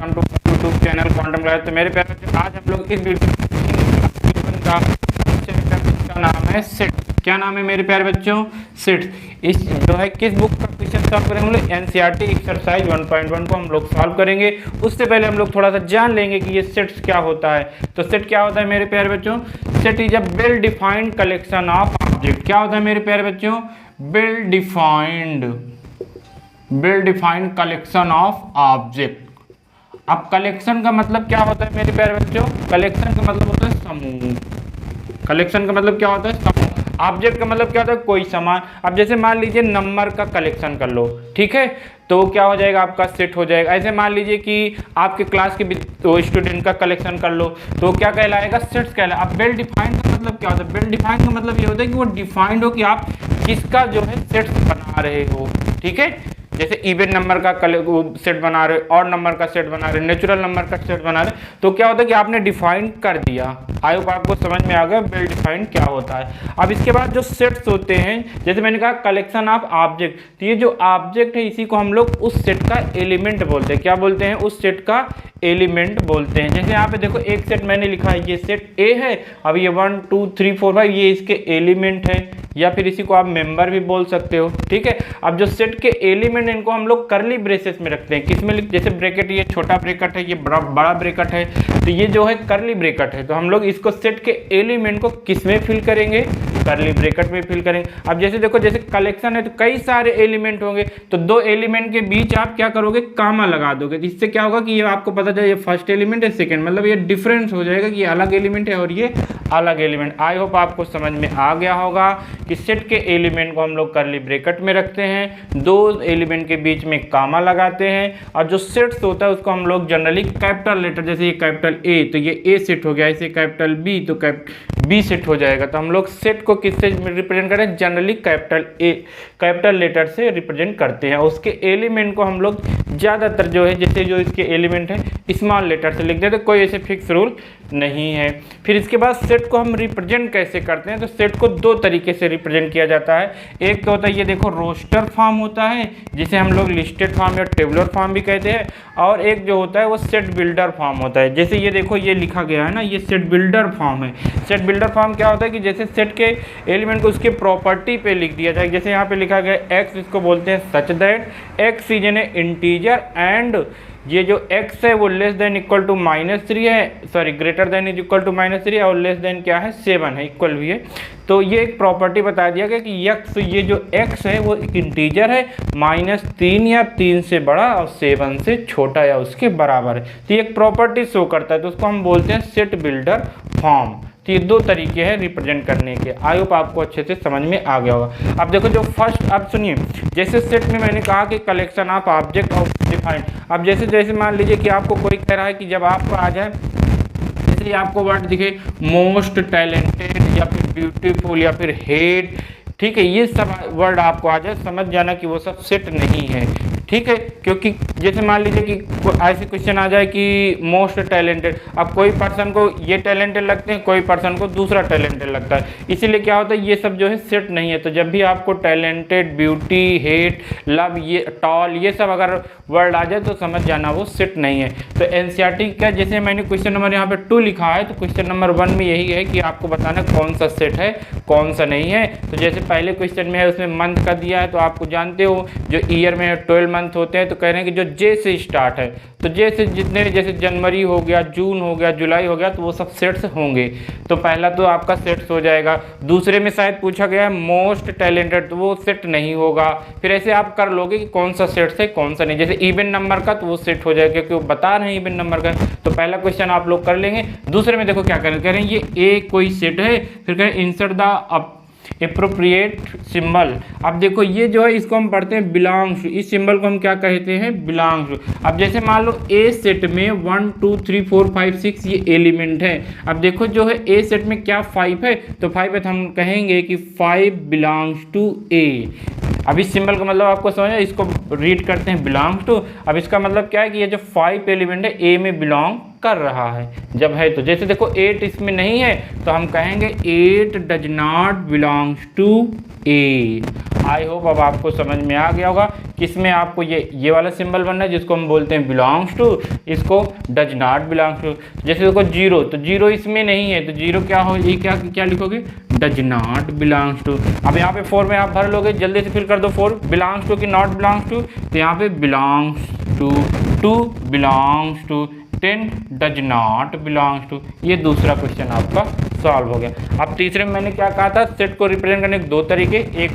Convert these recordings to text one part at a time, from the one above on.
Welcome to YouTube channel quantum class. तो मेरे प्यारे बच्चों, आज हम लोग इस वीडियो का नाम है सेट। क्या नाम है मेरे प्यारे बच्चों? सेट। इस जो है किस बुक का क्वेश्चन सॉल्व करेंगे हम लोग? एनसीईआरटी एक्सरसाइज 1.1 को हम लोग सॉल्व करेंगे। उससे पहले हम लोग थोड़ा सा जान लेंगे कि ये सेट्स क्या होता है। तो सेट क्या होता है मेरे प्यारे बच्चों? Set is a well defined collection of object. क्या होता है मेरे प्यारे बच्चों? Well defined collection of object. अब कलेक्शन का मतलब क्या होता है मेरे प्यारे बच्चों? कलेक्शन का मतलब होता है समूह। कलेक्शन का मतलब क्या होता है? समूह। ऑब्जेक्ट का मतलब क्या होता है? कोई सामान। अब जैसे मान लीजिए नंबर का कलेक्शन कर लो, ठीक है, तो क्या हो जाएगा? आपका सेट हो जाएगा। ऐसे मान लीजिए कि आपके क्लास के तो स्टूडेंट का कलेक्शन कर लो, तो क्या कहलाएगा? सेट्स कहलाएगा। अब वेल डिफाइंड का मतलब क्या होता है? वेल डिफाइंड का मतलब ये होता है कि वो डिफाइंड हो कि आप किसका जो है सेट्स बना रहे हो, ठीक है। जैसे इवन नंबर का सेट बना रहे, और नंबर का सेट बना रहे, नेचुरल नंबर का सेट बना रहे, तो क्या होता है कि आपने डिफाइन कर दिया। आई होप आपको समझ में आ गया वेल डिफाइंड क्या होता है। अब इसके बाद जो सेट्स होते हैं, जैसे मैंने कहा कलेक्शन ऑफ ऑब्जेक्ट, तो ये जो ऑब्जेक्ट है इसी को हम लोग उस सेट का एलिमेंट बोलते हैं। क्या बोलते हैं? उस सेट का एलिमेंट बोलते हैं। जैसे यहाँ पे देखो एक सेट मैंने लिखा है, ये सेट ए है। अब ये 1 2 3 4 5 ये इसके एलिमेंट है, या फिर इसी को आप मेंबर भी बोल सकते हो, ठीक है। अब जो सेट के एलिमेंट इनको हम लोग करली ब्रेसेस में रखते हैं। किसमें? जैसे ब्रैकेट, ये छोटा ब्रैकेट है, ये बड़ा ब्रैकेट है, तो ये जो है करली ब्रैकेट है, तो हम लोग इसको सेट के एलिमेंट को किसमें फिल करेंगे? करली ब्रैकेट में फिल करेंगे। अब जैसे देखो, जैसे कलेक्शन है तो कई सारे एलिमेंट होंगे, तो दो एलिमेंट के बीच आप क्या करोगे? कामा लगा दोगे। तो इससे क्या होगा कि ये आपको पता चले ये फर्स्ट एलिमेंट है, सेकंड, मतलब ये डिफरेंस हो जाएगा कि ये अलग एलिमेंट है और ये अलग एलिमेंट। आई होप आपको समझ में आ गया होगा कि सेट के एलिमेंट को हम लोग करली ब्रैकेट में रखते हैं, दो एलिमेंट के बीच में कामा लगाते हैं, और जो सेट्स होता है उसको हम लोग जनरली कैपिटल लेटर, जैसे ये कैपिटल ए, तो ये ए सेट हो गया, ऐसे कैपिटल बी तो बी सेट हो जाएगा। तो हम लोग सेट को किससे रिप्रेजेंट करें? जनरली कैपिटल लेटर से रिप्रेजेंट करते हैं। उसके एलिमेंट को हम लोग ज़्यादातर जो है, जैसे जो इसके एलिमेंट है स्मॉल लेटर से लिख देते, कोई ऐसे फिक्स रूल नहीं है। फिर इसके बाद सेट को हम रिप्रेजेंट कैसे करते हैं? तो सेट को दो तरीके से रिप्रेजेंट किया जाता है। एक तो होता है ये देखो रोस्टर फॉर्म होता है, जिसे हम लोग लिस्टेड फॉर्म या टेबुलर फॉर्म भी कहते हैं, और एक जो होता है वो सेट बिल्डर फॉर्म होता है। जैसे ये देखो ये लिखा गया है ना, ये सेट बिल्डर फॉर्म है। सेट बिल्डर फॉर्म क्या होता है कि जैसे सेट के एलिमेंट को उसके प्रॉपर्टी पे लिख दिया जाए। जैसे यहाँ पे लिखा गया एक्स, इसको बोलते हैं such that x is an integer and ये जो x है वो लेस देन इक्वल टू -3 है, sorry greater than is equal to -3 है, और लेस देन क्या है? 7 है, इक्वल भी है। तो ये एक प्रॉपर्टी बता दिया गया कि x, ये जो x है वो एक इंटीजर है, -3 या 3 से बड़ा और 7 से छोटा या उसके बराबर है। तो ये एक प्रॉपर्टी शो करता है, तो उसको हम बोलते हैं सेट बिल्डर फॉर्म। तो ये दो तरीके हैं रिप्रेजेंट करने के। आई होप आपको अच्छे से समझ में आ गया होगा। अब देखो जो फर्स्ट, अब सुनिए, जैसे सेट में मैंने कहा कि collection of object of defined. अब जैसे मान लीजिए कि आपको कोई कह रहा है कि जब आपको आ जाए, जैसे आपको वर्ड दिखे मोस्ट टैलेंटेड या फिर ब्यूटीफुल या फिर हेड, ठीक है, ये सब वर्ड आपको आ जाए, समझ जाना कि वो सब सेट नहीं है, ठीक है। क्योंकि जैसे मान लीजिए कि ऐसे क्वेश्चन आ जाए कि मोस्ट टैलेंटेड, अब कोई पर्सन को ये टैलेंटेड लगते हैं, कोई पर्सन को दूसरा टैलेंटेड लगता है, इसीलिए क्या होता है ये सब जो है सेट नहीं है। तो जब भी आपको टैलेंटेड, ब्यूटी, हेट, लव, ये टॉल, ये सब अगर वर्ड आ जाए तो समझ जाना वो सेट नहीं है। तो एनसीईआरटी का जैसे मैंने क्वेश्चन नंबर यहाँ पे 2 लिखा है, तो क्वेश्चन नंबर 1 में यही है कि आपको बताना कौन सा सेट है कौन सा नहीं है। तो जैसे पहले क्वेश्चन में है उसमें मंथ का दिया है, तो आपको जानते हो जो ईयर में 12 मंथ होते हैं, तो कह रहे हैं कि जो जे से स्टार्ट है, तो जे से जितने, जैसे जनवरी हो गया, जून हो गया, जुलाई हो गया, तो वो सब सेट्स होंगे। तो पहला तो आपका सेट्स हो जाएगा। दूसरे में शायद पूछा गया है मोस्ट टैलेंटेड, तो वो सेट नहीं होगा। फिर ऐसे आप कर लोगे कि कौन सा सेट है कौन सा नहीं। जैसे इवन नंबर का, तो वो सेट हो जाएगा क्योंकि वो बता रहे हैं इवन नंबर का, तो पहला क्वेश्चन आप लोग कर लेंगे। दूसरे में देखो क्या कह रहे हैं ये ए कोई सेट है, फिर कह रहे हैं इंसर्ट द एप्रोप्रिएट सिंबल। अब देखो ये जो है इसको हम पढ़ते हैं बिलोंग्स, इस सिंबल को हम क्या कहते हैं? बिलोंग्स। अब जैसे मान लो ए सेट में 1 2 3 4 5 6 ये एलिमेंट है। अब देखो जो है ए सेट में क्या 5 है, तो 5 है, तो हम कहेंगे कि 5 बिलोंग्स टू ए। अब इस सिंबल का मतलब आपको समझ है, इसको रीड करते हैं बिलोंग्स टू। अब इसका मतलब क्या है कि ये जो 5 एलिमेंट है ए में बिलोंग कर रहा है, जब है तो। जैसे देखो 8 इसमें नहीं है तो हम कहेंगे 8 does not belongs to A. I hope अब आपको समझ में आ गया होगा कि इसमें आपको ये वाला सिंबल बनना है जिसको हम बोलते हैं बिलोंग्स टू, इसको डज नॉट बिलोंग्स टू। जैसे देखो 0, तो 0 इसमें नहीं है तो 0 क्या हो, ये क्या लिखोगे, डज नॉट बिलोंग्स टू। अब यहाँ पे 4 में आप भर लोगे, जल्दी से फिर कर दो 4 बिलोंग्स टू कि नॉट बिलोंग्स टू, तो यहाँ पे belongs to, 2 belongs to, 10 does not belongs to. ये दूसरा क्वेश्चन आपका सॉल्व हो गया। अब तीसरे में मैंने क्या कहा था, सेट को रिप्रेजेंट करने के दो तरीके, एक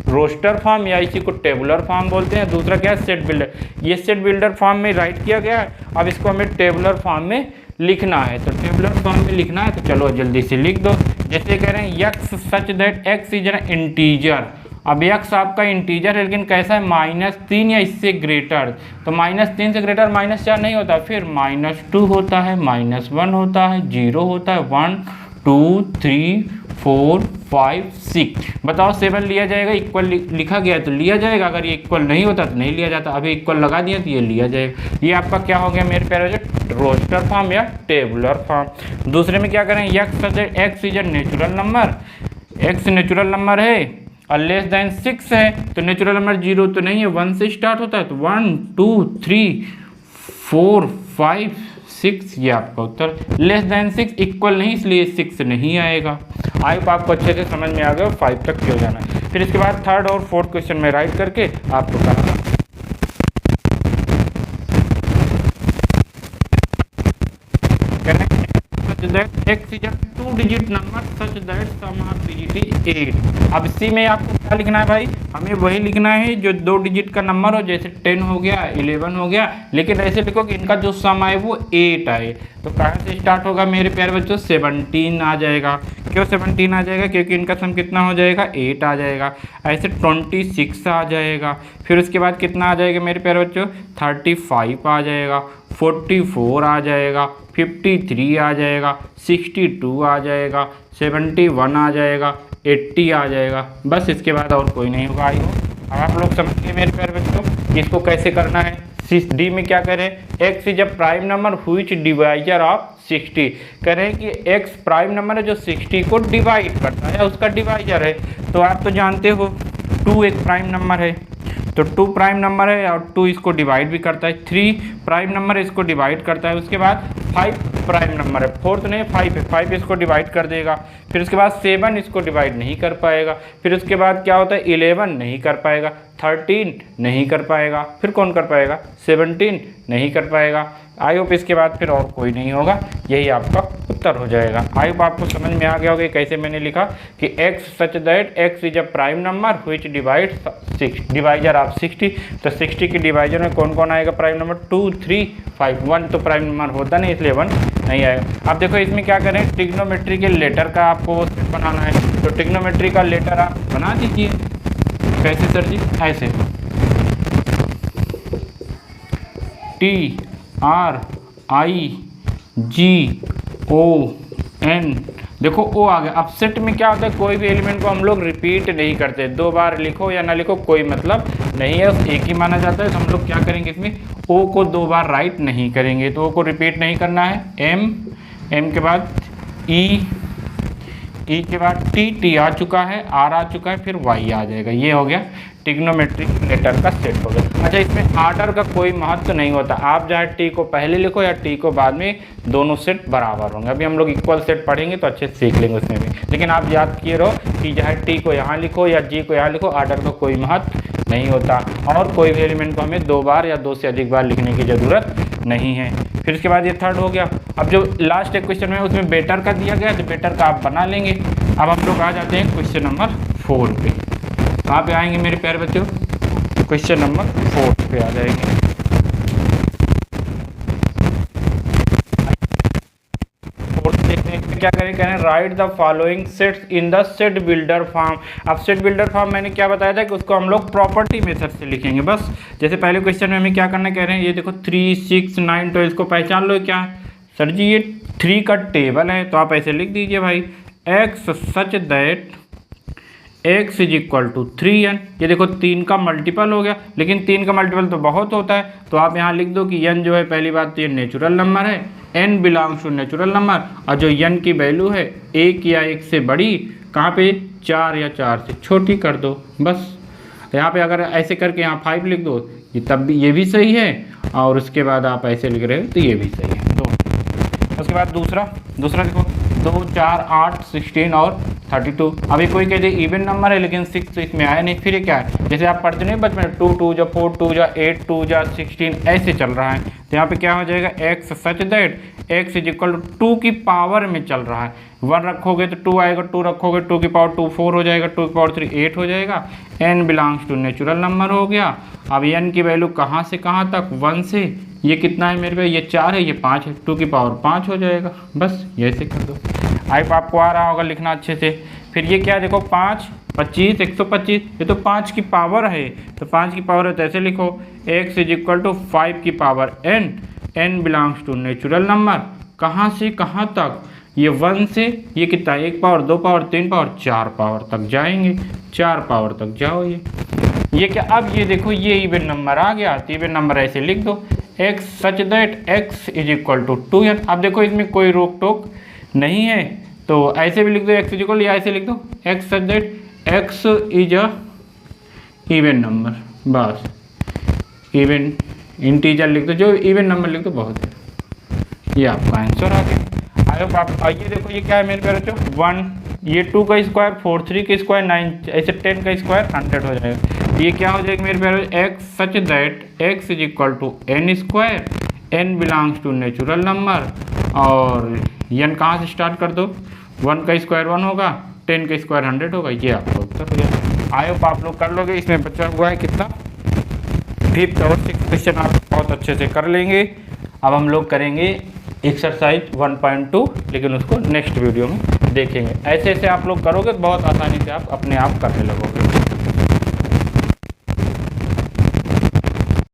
रोस्टर फॉर्म या इसी को टेबुलर फॉर्म बोलते हैं, दूसरा क्या है सेट बिल्डर। ये सेट बिल्डर फॉर्म में राइट किया गया है, अब इसको हमें टेबुलर फॉर्म में लिखना है। तो टेबुलर फॉर्म में लिखना है तो चलो जल्दी से लिख दो। जैसे कह रहे हैं x such that x is an integer. अब यक्स आपका इंटीजर है लेकिन कैसा है, -3 या इससे ग्रेटर। तो -3 से ग्रेटर -4 नहीं होता, फिर -2 होता है, -1 होता है, 0 होता है, 1 2 3 4 5 6। बताओ 7 लिया जाएगा, इक्वल लिखा गया है तो लिया जाएगा, अगर ये इक्वल नहीं होता तो नहीं लिया जाता। अभी इक्वल लगा दिया तो ये लिया जाएगा। ये आपका क्या हो गया मेरे प्यारे बच्चों, रोस्टर फॉर्म या टेबुलर फॉर्म। दूसरे में क्या करें, x is a natural number, x natural number है और लेस देन 6 है, तो नेचुरल नंबर 0 तो नहीं है, 1 से स्टार्ट होता है, तो 1 2 3 4 5 6 ये आपका उत्तर। लेस देन 6 इक्वल नहीं, इसलिए 6 नहीं आएगा। आई होप आपको अच्छे से समझ में आ गया, 5 तक क्यों जाना है। फिर इसके बाद थर्ड और फोर्थ क्वेश्चन में राइट करके आपको कराना that x is a 2-digit number such that sum of digit is 8। अब इसी में आपको क्या लिखना है भाई, हमें वही लिखना है जो 2 डिजिट का नंबर हो, जैसे 10 हो गया, 11 हो गया, लेकिन ऐसे लिखो कि इनका जो सम आए वो 8 आए। तो कहाँ से स्टार्ट होगा मेरे प्यारे बच्चों, 17 आ जाएगा। क्यों 17 आ जाएगा, क्योंकि इनका सम कितना हो जाएगा, 8 आ जाएगा। ऐसे 26 आ जाएगा। फिर उसके बाद कितना आ जाएगा मेरे प्यारे बच्चों, 35 आ जाएगा, 44 आ जाएगा, 53 आ जाएगा, 62 आ जाएगा, 71 आ जाएगा, 80 आ जाएगा। बस इसके बाद और कोई नहीं होगा। आई हो अब आप लोग समझ गए मेरे प्यारे बच्चों कि इसको कैसे करना है। डी में क्या करें, x is a prime number which divisor of 60। करें कि एक्स प्राइम नंबर है जो 60 को डिवाइड करता है, उसका डिवाइजर है। तो आप तो जानते हो 2 एक प्राइम नंबर है, तो 2 प्राइम नंबर है और 2 इसको डिवाइड भी करता है। 3 प्राइम नंबर है, इसको डिवाइड करता है। उसके बाद 5 प्राइम नंबर है, 4 तो नहीं 5 है, 5 इसको डिवाइड कर देगा। फिर उसके बाद 7 इसको डिवाइड नहीं कर पाएगा। फिर उसके बाद क्या होता है, 11 नहीं कर पाएगा, 13 नहीं कर पाएगा। फिर कौन कर पाएगा, 17 नहीं कर पाएगा। आई होप इसके बाद फिर और कोई नहीं होगा, यही आपका उत्तर हो जाएगा। आई होप आपको समझ में आ गया होगा कैसे मैंने लिखा कि x such that x is a prime number which divisor of 60। तो 60 के डिवाइजर में कौन कौन आएगा प्राइम नंबर, 2 3 5। 1 तो प्राइम नंबर होता नहीं, इसलिए 1 नहीं आएगा। अब देखो इसमें क्या करें, ट्रिग्नोमेट्री के लेटर का आपको सेट बनाना है। तो ट्रिग्नोमेट्री का लेटर आप बना दीजिए। कैसे सर जी, ऐसे TRIGON, देखो ओ आ गया। अब सेट में क्या होता है, कोई भी एलिमेंट को हम लोग रिपीट नहीं करते, 2 बार लिखो या ना लिखो कोई मतलब नहीं है, एक ही माना जाता है। तो हम लोग क्या करेंगे, इसमें ओ को 2 बार राइट नहीं करेंगे, तो ओ को रिपीट नहीं करना है। एम के बाद ई के बाद टी आ चुका है, आर आ चुका है, फिर वाई आ जाएगा। ये हो गया ट्रिग्नोमेट्रिक लेटर का सेट हो गया। अच्छा, इसमें आर्डर का कोई महत्व नहीं होता, आप चाहे टी को पहले लिखो या टी को बाद में, दोनों सेट बराबर होंगे। अभी हम लोग इक्वल सेट पढ़ेंगे तो अच्छे से सीख लेंगे उसमें भी। लेकिन आप याद किए रहो कि चाहे टी को यहाँ लिखो या जी को यहाँ लिखो, आर्डर का कोई महत्व नहीं होता। और कोई भी एलिमेंट को हमें 2 बार या 2 से अधिक बार लिखने की ज़रूरत नहीं है। फिर उसके बाद ये थर्ड हो गया। अब जो लास्ट एक क्वेश्चन है उसमें बेटर का दिया गया, तो बेटर का आप बना लेंगे। अब हम लोग आ जाते हैं क्वेश्चन नंबर 4 पे। कहाँ पे आएंगे मेरे प्यारे बच्चों, क्वेश्चन नंबर 4 पे आ जाएंगे। क्या करें, right the following sets in the set builder form. अब सेट बिल्डर फॉर्म मैंने क्या बताया था कि उसको हम लोग प्रॉपर्टी मेथड से लिखेंगे बस। जैसे पहले क्वेश्चन में हमें क्या करना कह रहे हैं, ये देखो 3 6 9, तो इसको पहचान लो क्या है सर जी, ये 3 का टेबल है। तो आप ऐसे लिख दीजिए भाई, x such that x is equal to 3n। ये देखो 3 का मल्टीपल हो गया, लेकिन 3 का मल्टीपल तो बहुत होता है, तो आप यहाँ लिख दो कि n जो है, पहली बात तो ये नेचुरल नंबर है, n belongs to natural number, और जो n की वैल्यू है 1 या 1 से बड़ी, कहाँ पे 4 या 4 से छोटी कर दो बस। यहाँ पे अगर ऐसे करके यहाँ 5 लिख दो, ये तब भी ये भी सही है, और उसके बाद आप ऐसे लिख रहे हो तो ये भी सही है। तो उसके बाद दूसरा देखो 2 4 8 16 और 32। अभी कोई कहते इवन नंबर है लेकिन 6 तो इसमें आया नहीं, फिर ये क्या है, जैसे आप पढ़ते नहीं बचपन में 2 2 जा 4 2 जा 8 2 जा 16 ऐसे चल रहा है, तो यहाँ पे क्या हो जाएगा x such that x is equal to 2 की पावर में चल रहा है। 1 रखोगे तो 2 आएगा, 2 रखोगे 2 की पावर 2 4 हो जाएगा, 2 की पावर 3 8 हो जाएगा। n belongs to natural number हो गया। अब n की वैल्यू कहाँ से कहाँ तक, 1 से, ये कितना है मेरे पे, ये 4 है, ये 5 है, 2 की पावर 5 हो जाएगा बस, ये ऐसे कर दो। आई आपको आ रहा होगा लिखना अच्छे से। फिर ये क्या देखो 5 25 125, ये तो 5 की पावर है, तो 5 की पावर है तो ऐसे लिखो x इज इक्वल टू 5 की power n belongs to natural number. कहाँ से कहाँ तक, ये 1 से ये कितना, 1 पावर 2 पावर 3 पावर 4 पावर तक जाएंगे, 4 पावर तक जाओ। ये क्या, अब ये देखो ये इवन नंबर आ गया, तो इवन नंबर ऐसे लिख दो x such that x is equal to 2n। अब देखो इसमें कोई रोक टोक नहीं है, तो ऐसे भी लिख दो x इज इक्वल, या ऐसे लिख दो x such that x is a even number, बस इवन इंटीजर लिख दो, जो इवन नंबर लिख दो बहुत है। ये आपका आंसर आ गया। आई होप आप, ये देखो ये क्या है मेरे प्यारे बच्चों 1, ये 2 का स्क्वायर 4 3 का स्क्वायर 9, ऐसे 10 का स्क्वायर 100 हो जाएगा। ये क्या हो जाएगा मेरे प्यारे x such that x is equal to n square, n belongs to natural number, और n कहाँ से स्टार्ट कर दो, 1 का स्क्वायर 1 होगा, 10 का स्क्वायर 100 होगा। ये आपका उत्तर हो गया। आई होप आप लोग कर लोगे। इसमें बचा हुआ है कितना, 5th और 6th क्वेश्चन आप बहुत अच्छे से कर लेंगे। अब हम लोग करेंगे एक्सरसाइज 1.2, लेकिन उसको नेक्स्ट वीडियो में देखेंगे। ऐसे ऐसे आप लोग करोगे तो बहुत आसानी से आप अपने आप करने लगोगे।